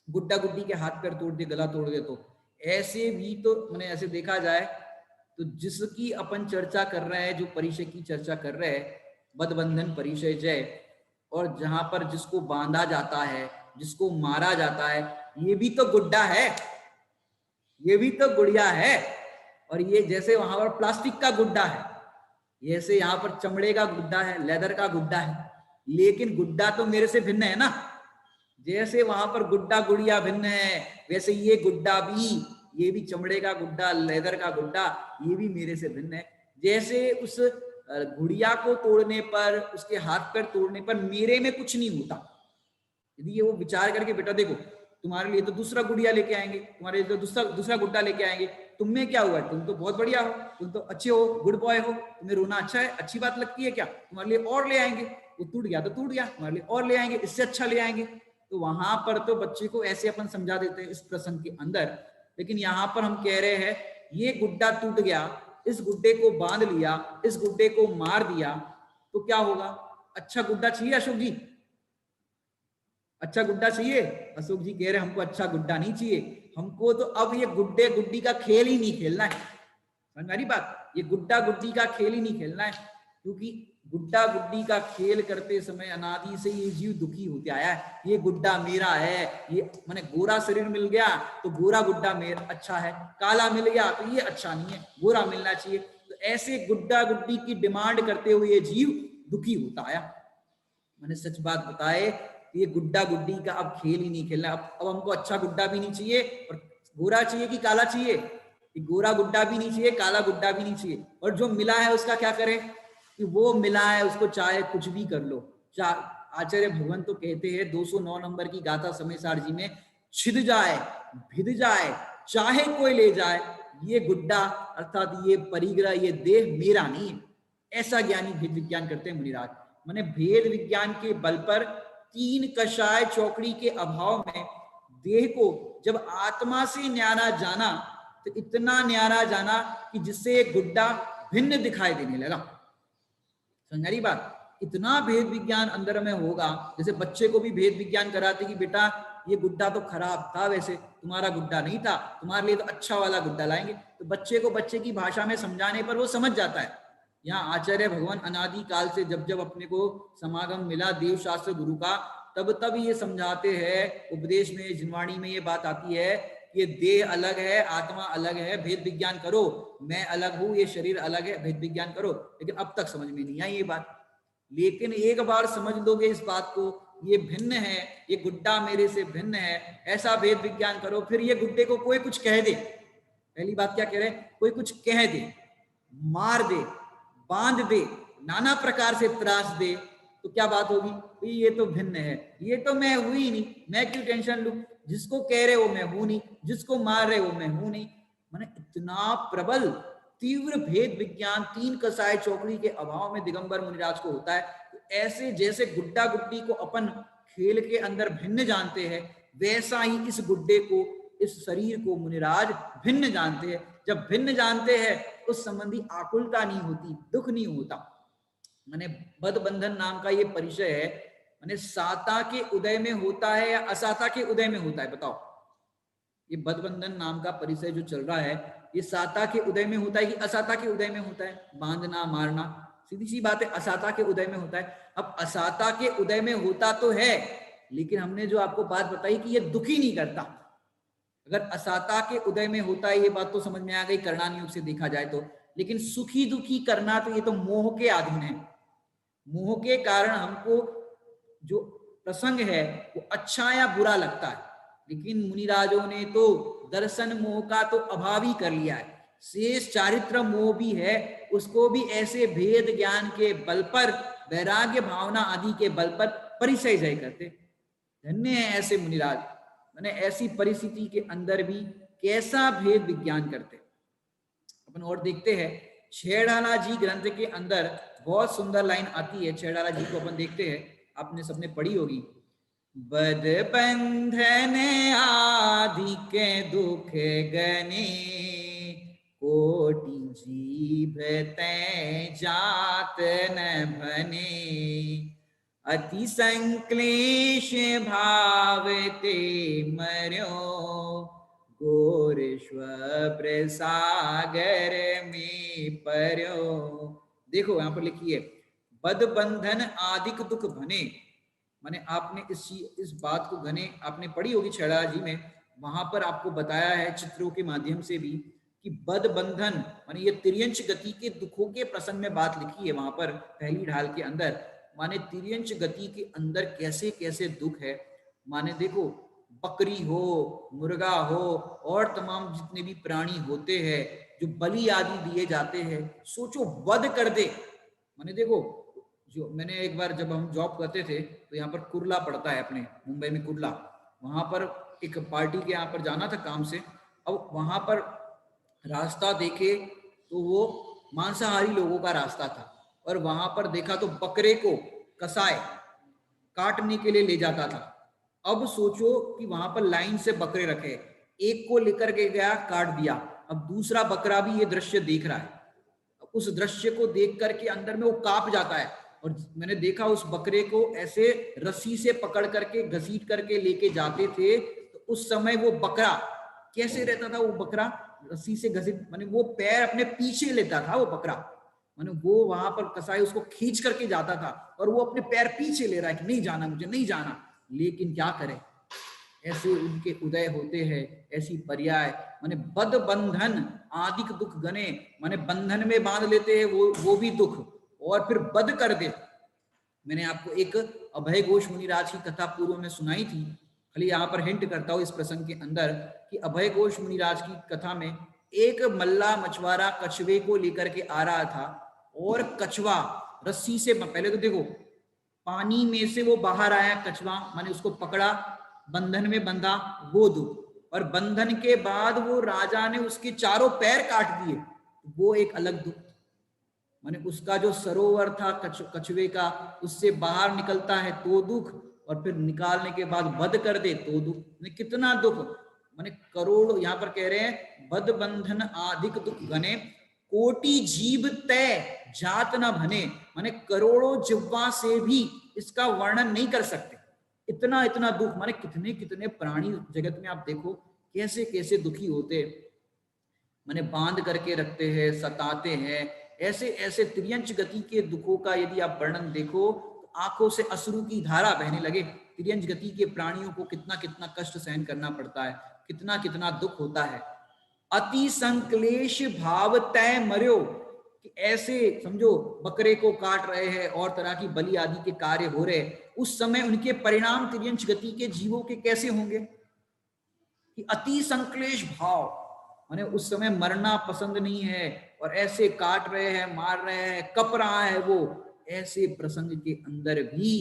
गुड्डा गुड्डी के हाथ पैर तोड़ दे, गला तोड़ दे, तो ऐसे भी तो मैंने ऐसे देखा जाए तो जिसकी अपन चर्चा कर रहे हैं, जो परिचय की चर्चा कर रहे हैं, बदबंधन परिचय जय, और जहां पर जिसको बांधा जाता है, जिसको मारा जाता है, ये भी तो गुड्डा है, ये भी तो गुड़िया है। और ये जैसे वहां पर प्लास्टिक का गुड्डा है, जैसे यहाँ पर चमड़े का गुड्डा है, लेदर का गुड्डा है, लेकिन गुड्डा तो मेरे से भिन्न है ना। जैसे वहां पर गुड्डा गुड़िया भिन्न है, वैसे ये गुड्डा भी, ये भी चमड़े का गुड्डा, लेदर का गुड्डा, ये भी मेरे से भिन्न है। जैसे उस गुड़िया को तोड़ने पर, उसके हाथ पैर तोड़ने पर मेरे में कुछ नहीं होता। यदि ये वो विचार करके बेटा देखो, तुम्हारे लिए तो दूसरा गुड़िया लेके आएंगे, तुम्हारे लिए तो दूसरा गुड्डा लेके आएंगे, तुम में क्या हुआ है, तुम तो बहुत बढ़िया हो, तुम तो अच्छे हो, गुड बॉय हो, तुम्हें रोना अच्छा है, अच्छी बात लगती है क्या, तुम्हारे लिए और ले आएंगे, वो टूट गया तो टूट गया, तुम्हारे लिए और ले आएंगे, इससे अच्छा ले आएंगे। तो वहां पर तो बच्चे को ऐसे अपन समझा देते हैं इस प्रसंग के अंदर, लेकिन यहाँ पर हम कह रहे हैं ये गुड्डा टूट गया, इस गुड्डे को बांध लिया, इस गुड्डे को मार दिया, तो क्या होगा, अच्छा गुड्डा चाहिए अशोक जी, अच्छा गुड्डा चाहिए। अशोक जी कह रहे हमको अच्छा गुड्डा नहीं चाहिए, हमको तो अब ये गुड्डे गुड्डी का खेल ही नहीं खेलना है। समझ में आ रही बात, ये गुड्डा गुड्डी का खेल ही नहीं खेलना है, क्योंकि गुड्डा गुड्डी का खेल करते समय अनादि से ये जीव दुखी होते आया है। ये गुड्डा मेरा है, ये मैंने गोरा शरीर मिल गया तो गोरा गुड्डा मेरा अच्छा है, काला मिल गया तो ये अच्छा नहीं है, गोरा मिलना चाहिए। तो ऐसे गुड्डा गुड्डी की डिमांड करते हुए ये जीव दुखी होता आया। मैंने सच बात बताए, ये गुड्डा गुड्डी का अब खेल ही नहीं खेलना। अब हमको अच्छा गुड्डा भी नहीं चाहिए, और गोरा चाहिए कि काला चाहिए, गोरा गुड्डा भी नहीं चाहिए, काला गुड्डा भी नहीं चाहिए, और जो मिला है उसका क्या करें, कि वो मिला है उसको चाहे कुछ भी कर लो। आचार्य भगवान तो कहते हैं 209 नंबर की गाथा समय सार जी में, छिद जाए भिद जाए चाहे कोई ले जाए, ये गुड्डा अर्थात ये परिग्रह, ये देह मेरा नहीं है। ऐसा ज्ञानी भेद विज्ञान करते हैं मुनिराज। माने भेद विज्ञान के बल पर तीन कषाय चौकड़ी के अभाव में देह को जब आत्मा से न्यारा जाना, तो इतना न्यारा जाना कि जिससे एक गुड्डा भिन्न दिखाई देने लगा। समझ रही बात, इतना भेद विज्ञान अंदर में होगा। जैसे बच्चे को भी भेद विज्ञान कराते कि बेटा ये गुड्डा तो खराब था, वैसे तुम्हारा गुड्डा नहीं था, तुम्हारे लिए तो अच्छा वाला गुड्डा लाएंगे। तो बच्चे को बच्चे की भाषा में समझाने पर वो समझ जाता है। यहाँ आचार्य भगवान अनादि काल से जब जब अपने को समागम मिला देव शास्त्र गुरु का, तब तब ये समझाते हैं, उपदेश में जिनवाणी में ये बात आती है, ये देह अलग है, आत्मा अलग है, भेद विज्ञान करो, मैं अलग हूं, ये शरीर अलग है, भेद विज्ञान करो। लेकिन अब तक समझ में नहीं आई ये बात। लेकिन एक बार समझ लोगे इस बात को, ये भिन्न है, ये गुड्डा मेरे से भिन्न है, ऐसा भेद विज्ञान करो, फिर ये गुड्डे को कोई कुछ कह दे, पहली बात क्या कह रहे हैं, कोई कुछ कह दे, मार दे, बांध दे, नाना प्रकार से त्रास दे, तो क्या बात होगी, ये तो भिन्न है, ये तो मैं हूं ही नहीं, मैं क्यों टेंशन लूं, जिसको कह रहे वो मैं हूं नहीं, जिसको मार रहे वो मैं हूं नहीं। माने इतना प्रबल तीव्र भेद विज्ञान तीन कसाय चौकड़ी के अभाव में दिगंबर मुनिराज को होता है। तो ऐसे जैसे गुड्डा गुड्डी को अपन खेल के अंदर भिन्न जानते हैं, वैसा ही इस गुड्डे को, इस शरीर को मुनिराज भिन्न जानते हैं। जब भिन्न जानते हैं उस संबंधी आकुलता नहीं होती, दुख नहीं होता। माने बदबंधन नाम का ये परिचय है, माने साता के उदय में होता है या असाता के उदय में होता है, बताओ। ये बदबंधन नाम का परिचय जो चल रहा है, ये साता के उदय में होता है कि असाता के उदय में होता है। बांधना मारना सीधी सी बात है, असाता के उदय में होता है। अब असाता के उदय में होता तो है, लेकिन हमने जो आपको बात बताई कि ये दुखी नहीं करता। अगर असाता के उदय में होता है, ये बात तो समझ में आ गई करणान योग से देखा जाए तो, लेकिन सुखी दुखी करना तो ये तो मोह के अधीन है। मोह के कारण हमको जो प्रसंग है वो अच्छा या बुरा लगता है, लेकिन मुनिराजों ने तो दर्शन मोह का तो अभाव ही कर लिया है। शेष चारित्र मोह भी है, उसको भी ऐसे भेद ज्ञान के बल पर, वैराग्य भावना आदि के बल पर परिचय जय करते। धन्य है ऐसे मुनिराज, मैंने ऐसी परिस्थिति के अंदर भी कैसा भेद विज्ञान करते। अपन और देखते हैं छेड़ाला जी ग्रंथ के अंदर बहुत सुंदर लाइन आती है। छेड़ाला जी को अपन देखते हैं, आपने सबने पढ़ी होगी। बद बंधन आदि के दुख गने, कोटि जीभ तै जात न भने, अति संक्लेश भाव ते मर्यो, घोरेश्वर सागर में पर्यो। देखो यहां पर लिखी है बद बंधन आदिक दुख भने, माने आपने इस बात को घने आपने पढ़ी होगी छेड़ा जी में, वहां पर आपको बताया है चित्रों के माध्यम से भी कि बद बंधन माने ये तिर्यंच गति के दुखों के प्रसंग में बात लिखी है वहां पर पहली ढाल के अंदर। माने तिर्यंच गति के अंदर कैसे कैसे दुख है। माने देखो बकरी हो, मुर्गा हो और तमाम जितने भी प्राणी होते हैं जो बलि आदि दिए जाते हैं, सोचो वध कर दे। माने देखो जो मैंने एक बार जब हम जॉब करते थे तो यहाँ पर कुर्ला पड़ता है अपने मुंबई में कुर्ला, वहां पर एक पार्टी के यहाँ पर जाना था काम से। अब वहां पर रास्ता देखे तो वो मांसाहारी लोगों का रास्ता था और वहां पर देखा तो बकरे को कसाए काटने के लिए ले जाता था। अब सोचो कि वहां पर लाइन से बकरे रखे, एक को लेकर के गया काट दिया, अब दूसरा बकरा भी ये दृश्य देख रहा है। उस दृश्य को देख करके अंदर में वो कांप जाता है। और मैंने देखा उस बकरे को ऐसे रस्सी से पकड़ करके घसीट करके लेके जाते थे, तो उस समय वो बकरा कैसे रहता था, वो बकरा रस्सी से घसीट माने वो पैर अपने पीछे लेता था वो बकरा, माने वो वहां पर कसाई उसको खींच करके जाता था और वो अपने पैर पीछे ले रहा है कि नहीं जाना, मुझे नहीं जाना। लेकिन क्या करे, ऐसे उनके उदय होते हैं, ऐसी पर्याय। माने बद बंधन आदिक दुख गने, माने बंधन में बांध लेते हैं वो भी दुख, और फिर बद कर दे। मैंने आपको एक अभय घोष मुनिराज की कथा पूर्व में सुनाई थी, खाली यहाँ पर हिंट करता हूँ इस प्रसंग के अंदर कि अभय घोष मुनिराज की कथा में एक मल्ला मछुआरा कछुए को लेकर के आ रहा था और कछुआ रस्सी से, पहले तो देखो पानी में से वो बाहर आया कछुआ, माने उसको पकड़ा बंधन में बंधा, वो दुख, और बंधन के बाद वो राजा ने उसके चारों पैर काट दिए, वो एक अलग दुख। माने उसका जो सरोवर था कछुए का, उससे बाहर निकलता है तो दुख, और फिर निकालने के बाद बध कर दे तो दुख। कितना दुख, माने करोड़ों, यहाँ पर कह रहे हैं बद बंधन आधिक दुख घने, कोटि जीव तय जात न भने, माने करोड़ों जिह्वा से भी इसका वर्णन नहीं कर सकते, इतना इतना दुख। माने कितने कितने प्राणी जगत में आप देखो कैसे कैसे दुखी होते, माने बांध करके रखते हैं, सताते हैं। ऐसे ऐसे त्रियंच गति के दुखों का यदि आप वर्णन देखो तो आंखों से अश्रु की धारा बहने लगे। त्रियंच गति के प्राणियों को कितना कितना कष्ट सहन करना पड़ता है, कितना कितना दुख होता है। अति संक्लेश भाव तय मर्यो, कि ऐसे समझो बकरे को काट रहे हैं और तरह की बलि आदि के कार्य हो रहे, उस समय उनके परिणाम त्रियंच गति के जीवों के कैसे होंगे कि अति संक्लेश भाव, माने उस समय मरना पसंद नहीं है और ऐसे काट रहे हैं, मार रहे हैं, कप रहा है वो, ऐसे प्रसंग के अंदर भी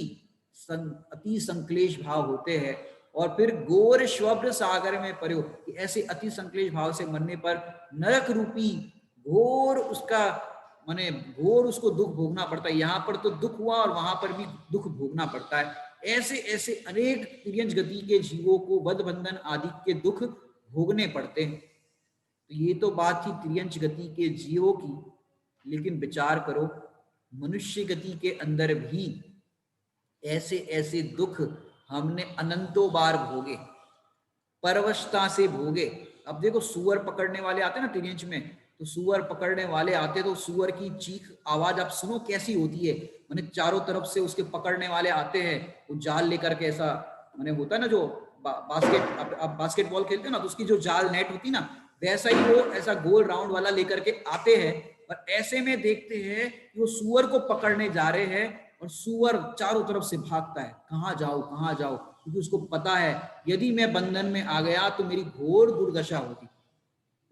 अति संक्लेश भाव होते हैं। और फिर घोर श्वभ्र सागर में पर्यो, कि ऐसे अति संक्लेश भाव से मरने पर नरक रूपी घोर उसका माने घोर उसको दुख भोगना पड़ता है। यहाँ पर तो दुख हुआ और वहां पर भी दुख भोगना पड़ता है। ऐसे ऐसे अनेक तिर्यंच गति के जीवों को वध बंधन आदि के दुख भोगने पड़ते हैं। तो ये तो बात थी तिर्यंच गति के जीवों की, लेकिन विचार करो मनुष्य गति के अंदर भी ऐसे ऐसे दुख हमने अनंतों बार भोगे, परवशता से भोगे। अब देखो सुअर पकड़ने वाले आते हैं ना तिर्यंच में, तो सुअर पकड़ने वाले आते तो सुअर की चीख आवाज आप सुनो कैसी होती है, मैंने चारों तरफ से उसके पकड़ने वाले आते हैं, वो जाल लेकर के, ऐसा मैंने होता है ना जो बास्केट आप बास्केटबॉल खेलते हो ना, तो उसकी जो जाल नेट होती ना, वैसा ही वो ऐसा गोल राउंड वाला लेकर के आते हैं। और ऐसे में देखते हैं कि वो सुअर को पकड़ने जा रहे हैं और सुअर चारों तरफ से भागता है, कहाँ जाओ कहाँ जाओ, क्योंकि उसको पता है यदि मैं बंधन में आ गया तो मेरी घोर दुर्दशा होगी,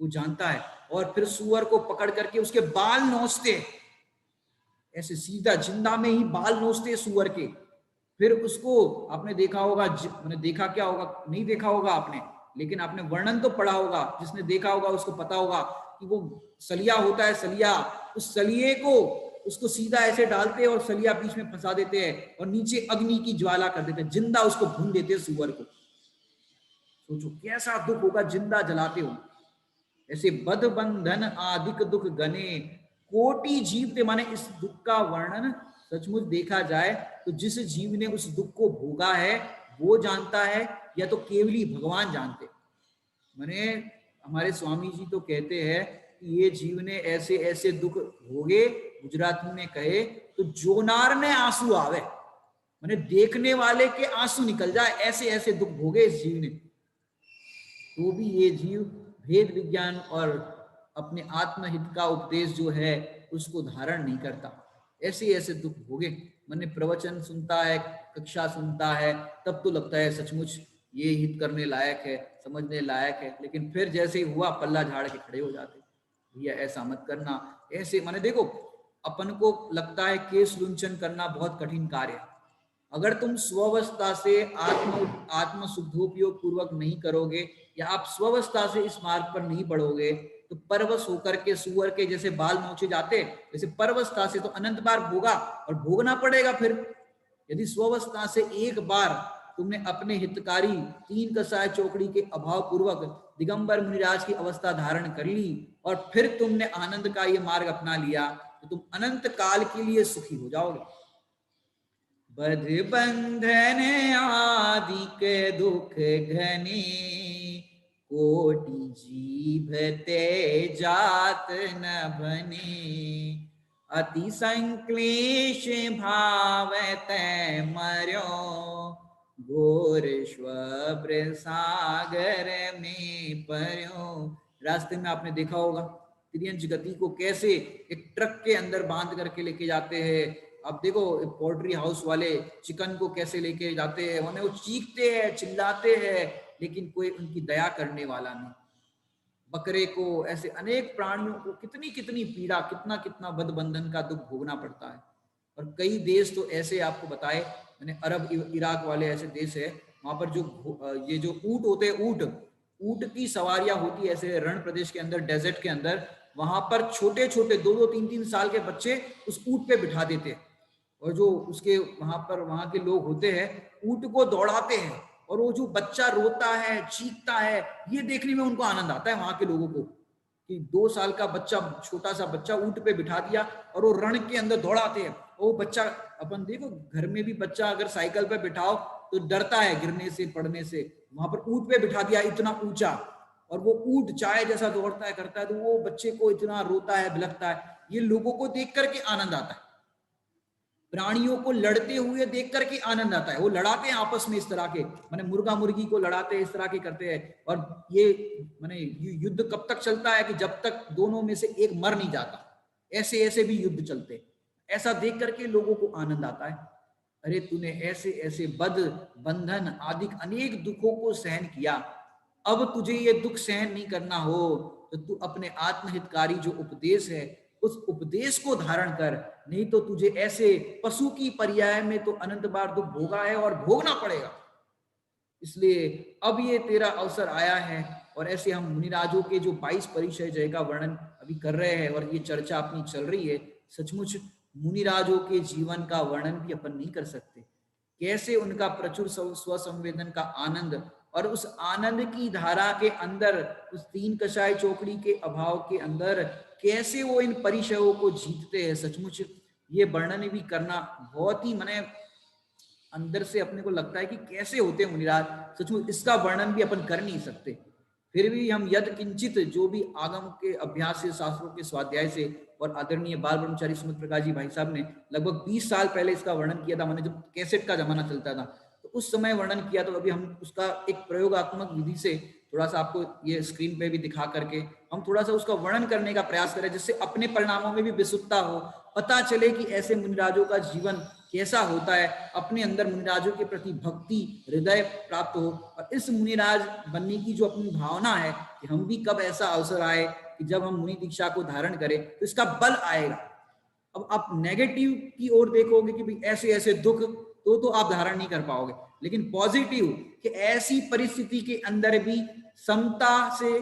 वो जानता है। और फिर सुअर को पकड़ करके उसके बाल नोचते, ऐसे सीधा जिंदा में ही बाल नोचते सुअर के। फिर उसको आपने देखा होगा, मैंने देखा क्या होगा, नहीं देखा होगा आपने, लेकिन आपने वर्णन तो पढ़ा होगा, जिसने देखा होगा उसको पता होगा कि वो सलिया होता है, सलिया, उस सलिए को उसको सीधा ऐसे डालते हैं और सलिया बीच में फंसा देते हैं और नीचे अग्नि की ज्वाला कर देते हैं, जिंदा उसको भून देते हैं सुअर को। सोचो कैसा दुख होगा जिंदा जलाते हो। ऐसे बद बंधन आदिक दुख गने कोटि जीव थे, माने इस दुख का वर्णन सचमुच देखा जाए तो जिस जीव ने उस दुख को भोगा है वो जानता है, या तो केवली भगवान जानते। माने हमारे स्वामी जी तो कहते हैं कि ये जीव ने ऐसे ऐसे दुख भोगे, गुजराती में कहे तो जोनार ने आंसू आवे, माने देखने वाले के आंसू निकल जाए, ऐसे ऐसे दुख भोगे इस जीव ने। तो भी ये जीव भेद विज्ञान और अपने आत्महित का उपदेश जो है उसको धारण नहीं करता, ऐसे ऐसे दुख भोगे। मैंने प्रवचन सुनता है, कक्षा सुनता है, तब तो लगता है सचमुच ये हित करने लायक है, समझने लायक है, लेकिन फिर जैसे ही हुआ पल्ला झाड़ के खड़े हो जाते, भैया ऐसा मत करना, ऐसे। माने देखो, अपन को लगता है केस लुंचन करना बहुत कठिन कार्य है, अगर तुम स्वस्था से आत्म शुद्धोपयोग पूर्वक नहीं करोगे या आप स्वस्था से इस मार्ग पर नहीं बढ़ोगे तो परवश होकर के सुअर के जैसे बाल नोचे जाते, वैसे परवस्था से तो अनंत बार भोगा और भोगना पड़ेगा। फिर यदि स्वस्था से एक बार तुमने अपने हितकारी तीन कसाय चौकड़ी के अभाव पूर्वक दिगंबर मुनिराज की अवस्था धारण कर ली और फिर तुमने आनंद का ये मार्ग अपना लिया तो तुम अनंत काल के लिए सुखी हो जाओगे। बध बंधन आदि के दुख घने कोटि जीव ते जात न बने अति संक्लेश भाव तै मर्यो घोर स्वप्र सागर में पर्यो। रास्ते में आपने देखा होगा त्रियंज गति को कैसे एक ट्रक के अंदर बांध करके लेके जाते हैं। अब देखो पोल्ट्री हाउस वाले चिकन को कैसे लेके जाते हैं, उन्हें वो चीखते हैं, चिल्लाते हैं, लेकिन कोई उनकी दया करने वाला नहीं। बकरे को, ऐसे अनेक प्राणियों को कितनी कितनी पीड़ा, कितना कितना बंधन का दुख भोगना पड़ता है। और कई देश तो ऐसे आपको बताए, मैंने अरब इराक वाले ऐसे देश है, वहां पर जो ये जो ऊंट होते हैं, ऊंट की सवारियां होती है ऐसे रण प्रदेश के अंदर, डेजर्ट के अंदर, वहां पर छोटे छोटे 2-2, 3-3 साल के बच्चे उस ऊंट पे बिठा देते हैं और जो उसके वहां पर वहां के लोग होते हैं ऊंट को दौड़ाते हैं और वो जो बच्चा रोता है, चीखता है, ये देखने में उनको आनंद आता है वहां के लोगों को कि 2 साल का बच्चा, छोटा सा बच्चा ऊंट पे बिठा दिया और वो रण के अंदर दौड़ाते हैं। वो बच्चा, अपन देखो घर में भी बच्चा अगर साइकिल पे बिठाओ तो डरता है गिरने से, पड़ने से, वहां पर ऊंट पे बिठा दिया इतना ऊंचा और वो ऊंट चाय जैसा दौड़ता है, करता है, तो वो बच्चे को इतना रोता है, बिलखता है। ये लोगों को देख करके आनंद आता है, प्राणियों को लड़ते हुए देख करके आनंद आता है। वो लड़ाते हैं आपस में इस तरह के, माने मुर्गा मुर्गी को लड़ाते हैं, इस तरह के करते हैं। और ये माने युद्ध कब तक चलता है कि जब तक दोनों में से एक मर नहीं जाता, ऐसे ऐसे भी युद्ध चलते हैं। ऐसा देख करके लोगों को आनंद आता है। अरे तूने ऐसे ऐसे बद बंधन आदि अनेक दुखों को सहन किया, अब तुझे ये दुख सहन नहीं करना हो तो तू अपने आत्महितकारी जो उपदेश है उस उपदेश को धारण कर, नहीं तो तुझे ऐसे पशु की पर्याय में तो अनंत बार दुख भोगा है और भोगना पड़ेगा। इसलिए अब ये तेरा अवसर आया है। और ऐसे हम मुनिराजों के जो 22 परिचय जय का वर्णन अभी कर रहे हैं और ये चर्चा अपनी चल रही है, सचमुच मुनिराजों के जीवन का वर्णन भी अपन नहीं कर सकते। कैसे उनका प्रचुर स्वसंवेदन का आनंद और उस आनंद की धारा के अंदर, उस तीन कषाय चौकड़ी के अभाव के अंदर कैसे वो इन परिचयों को जीतते हैं, सचमुच ये वर्णन भी करना बहुत ही माने अंदर से अपने को लगता है कि कैसे होते हैं मुनिराज, सचमुच इसका वर्णन भी अपन कर नहीं सकते। फिर भी हम यद किंचित जो भी आगम के अभ्यास से, शास्त्रों के स्वाध्याय से, और आदरणीय बाल ब्रह्मचारी सुमित प्रकाश जी भाई साहब ने लगभग 20 साल पहले इसका वर्णन किया था, मैंने जब कैसेट का जमाना चलता था तो उस समय वर्णन किया, तो अभी हम उसका एक प्रयोगात्मक विधि से थोड़ा सा आपको ये स्क्रीन पे भी दिखा करके हम थोड़ा सा उसका वर्णन करने का प्रयास करें, जिससे अपने परिणामों में भी विशुद्धता हो, पता चले कि ऐसे मुनिराजों का जीवन कैसा होता है, अपने अंदर मुनिराजों के प्रति भक्ति हृदय प्राप्त हो। और इस मुनिराज बनने की जो अपनी भावना है कि हम भी कब ऐसा अवसर आए कि जब हम मुनि दीक्षा को धारण करें तो इसका बल आएगा। अब आप नेगेटिव की ओर देखोगे कि भाई ऐसे ऐसे दुख तो आप धारण नहीं कर पाओगे, लेकिन पॉजिटिव कि ऐसी परिस्थिति के अंदर भी समता से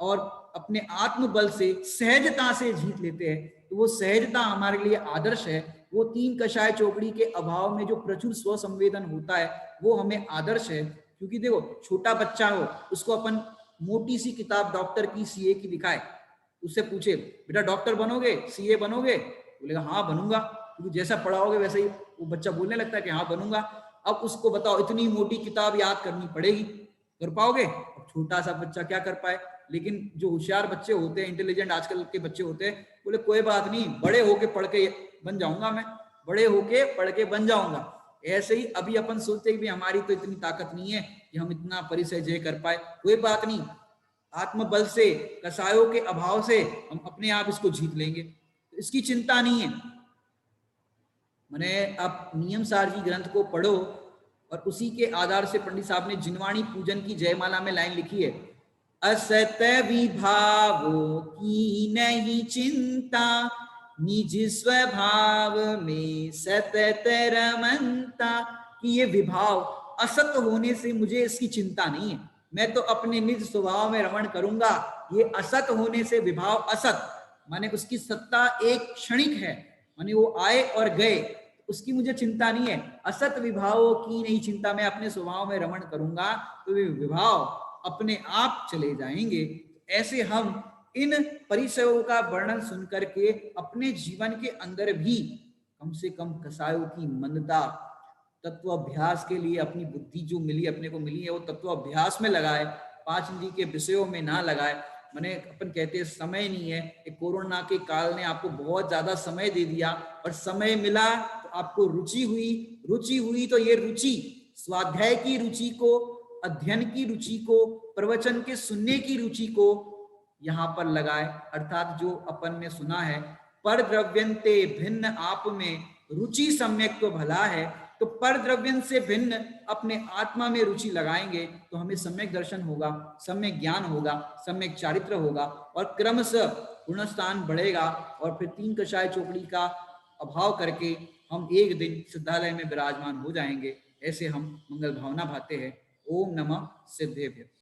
और अपने आत्मबल से सहजता से जीत लेते हैं। तो वो सहजता हमारे लिए आदर्श है। वो तीन कषाय चौकड़ी के अभाव में जो प्रचुर स्व संवेदन होता है वो हमें आदर्श है। क्योंकि देखो छोटा बच्चा हो, उसको अपन मोटी सी किताब डॉक्टर की, सीए की दिखाए, उससे पूछे बेटा डॉक्टर बनोगे, सीए बनोगे, बोलेगा हाँ बनूंगा, क्योंकि जैसा पढ़ाओगे वैसे ही वो बच्चा बोलने लगता है कि हाँ बनूंगा। अब उसको बताओ इतनी मोटी किताब याद करनी पड़ेगी, कर पाओगे? अब छोटा सा बच्चा क्या कर पाए। लेकिन जो होशियार बच्चे होते हैं, इंटेलिजेंट आजकल के बच्चे होते हैं, बोले कोई बात नहीं, बड़े होके पढ़ के बन जाऊंगा, मैं बड़े होके पढ़ के बन जाऊंगा। ऐसे ही अभी अपन सोचते हैं कि हमारी तो इतनी ताकत नहीं है कि हम इतना परिचय जय कर पाए, कोई बात नहीं, आत्मबल से, कसायों के अभाव से हम अपने आप इसको जीत लेंगे, तो इसकी चिंता नहीं है। मैंने आप नियम सार जी ग्रंथ को पढ़ो और उसी के आधार से पंडित साहब ने जिनवाणी पूजन की जयमाला में लाइन लिखी है, असत विभावों की नहीं चिंता, निज स्वभाव में सतत रमनता। कि ये विभाव असत होने से मुझे इसकी चिंता नहीं है, मैं तो अपने निज स्वभाव में रमण करूंगा। ये असत होने से विभाव असत माने उसकी सत्ता एक क्षणिक है, माने वो आए और गए, उसकी मुझे चिंता नहीं है। असत विभावों की नहीं चिंता, मैं अपने स्वभाव में रमण करूंगा तो वे विभाव अपने आप चले जाएंगे। ऐसे हम इन परिचयों का वर्णन सुन करके अपने जीवन के अंदर भी कम से कम कसायों की मंदता, तत्व अभ्यास के लिए अपनी बुद्धि जो मिली, अपने को मिली है, वो तत्व अभ्यास में लगाए, पांच इंद्रिय के विषयों में ना लगाए। मैंने अपन कहते हैं समय नहीं है, एक कोरोना के काल ने आपको बहुत ज्यादा समय दे दिया, और समय मिला तो आपको रुचि हुई, रुचि हुई तो ये रुचि स्वाध्याय की रुचि को, अध्ययन की रुचि को, प्रवचन के सुनने की रुचि को यहाँ पर लगाए। अर्थात जो अपन ने सुना है पर द्रव्यंते भिन्न आप में रुचि सम्यक तो भला है, तो पर द्रव्यन से भिन्न अपने आत्मा में रुचि लगाएंगे तो हमें सम्यक दर्शन होगा, सम्यक ज्ञान होगा, सम्यक चारित्र होगा, और क्रमशः गुणस्थान बढ़ेगा, और फिर तीन कषाय चौकड़ी का अभाव करके हम एक दिन सिद्धालय में विराजमान हो जाएंगे। ऐसे हम मंगल भावना भाते हैं। ओम नमः सिद्धेभ्य।